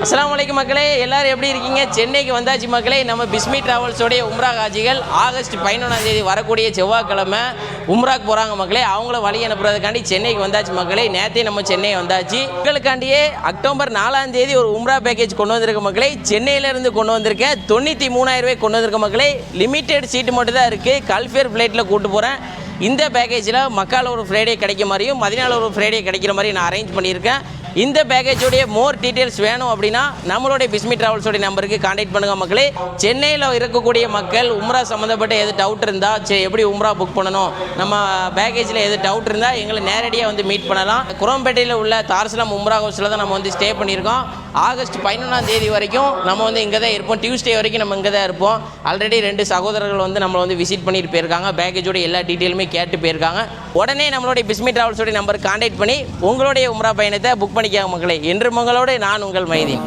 அஸ்ஸலாமு அலைக்கும் மக்களே, எல்லாரும் எப்படி இருக்கீங்க? சென்னைக்கு வந்தாச்சு மக்களே. நம்ம பிஸ்மி டிராவல்ஸோடைய உம்ரா காஜிகள் ஆகஸ்ட் 11ஆம் தேதி வரக்கூடிய செவ்வாய்க்கிழமை உம்ராக்கு போகிறாங்க மக்களே. அவங்கள வழி அனுப்புறதுக்காண்டி சென்னைக்கு வந்தாச்சு மக்களே. நேற்றே நம்ம சென்னை வந்தாச்சு. உங்களுக்காண்டியே அக்டோபர் 4ஆம் தேதி ஒரு உம்ரா பேக்கேஜ் கொண்டு வந்திருக்க மக்களே. சென்னையிலேருந்து கொண்டு வந்திருக்கேன். 93,000 ரூபாய் கொண்டு வந்திருக்க மக்களே. லிமிட்டெட் சீட்டு மட்டும் தான் இருக்குது. கல்ஃபேர் ஃப்ளைட்டில் கூப்பிட்டு போகிறேன். இந்த பேக்கேஜில் மக்கால ஒரு ஃப்ரைடே கிடைக்க மாதிரியும் மதினால ஒரு ஃப்ரைடே கிடைக்கிற மாதிரி நான் அரேஞ்ச் பண்ணியிருக்கேன். இந்த பேக்கேஜோடைய மோர் டீட்டெயில்ஸ் வேணும் அப்படின்னா நம்மளுடைய பிஸ்மி டிராவல்ஸோடைய நம்பருக்கு கான்டாக்ட் பண்ணுங்க மக்களே. சென்னையில் இருக்கக்கூடிய மக்கள் உம்ரா சம்மந்தப்பட்ட எது டவுட் இருந்தால், சரி எப்படி உம்ரா புக் பண்ணணும், நம்ம பேக்கேஜில் எது டவுட் இருந்தால் எங்களை நேரடியாக வந்து மீட் பண்ணலாம். குரோம்பேட்டையில் உள்ள தார்சலாம் உம்ரா ஹவுஸில் தான் நம்ம வந்து ஸ்டே பண்ணியிருக்கோம். ஆகஸ்ட் 11ஆம் தேதி வரைக்கும் நம்ம வந்து இங்கே தான் இருப்போம். டியூஸ்டே வரைக்கும் நம்ம இங்கே தான் இருப்போம். ஆல்ரெடி 2 சகோதரர்கள் வந்து நம்மளை வந்து விசிட் பண்ணிட்டு போயிருக்காங்க. பேக்கேஜோட எல்லா டீட்டெயிலுமே கேட்டு போயிருக்காங்க. உடனே நம்மளுடைய பிஸ்மி டிராவல்ஸோடைய நம்பருக்கு கான்டாக்ட் பண்ணி உங்களுடைய உம்ரா பயணத்தை புக் பண்ணிக்காங்க மக்களே. என்று உங்களோடு நான் உங்கள் மைதீன்.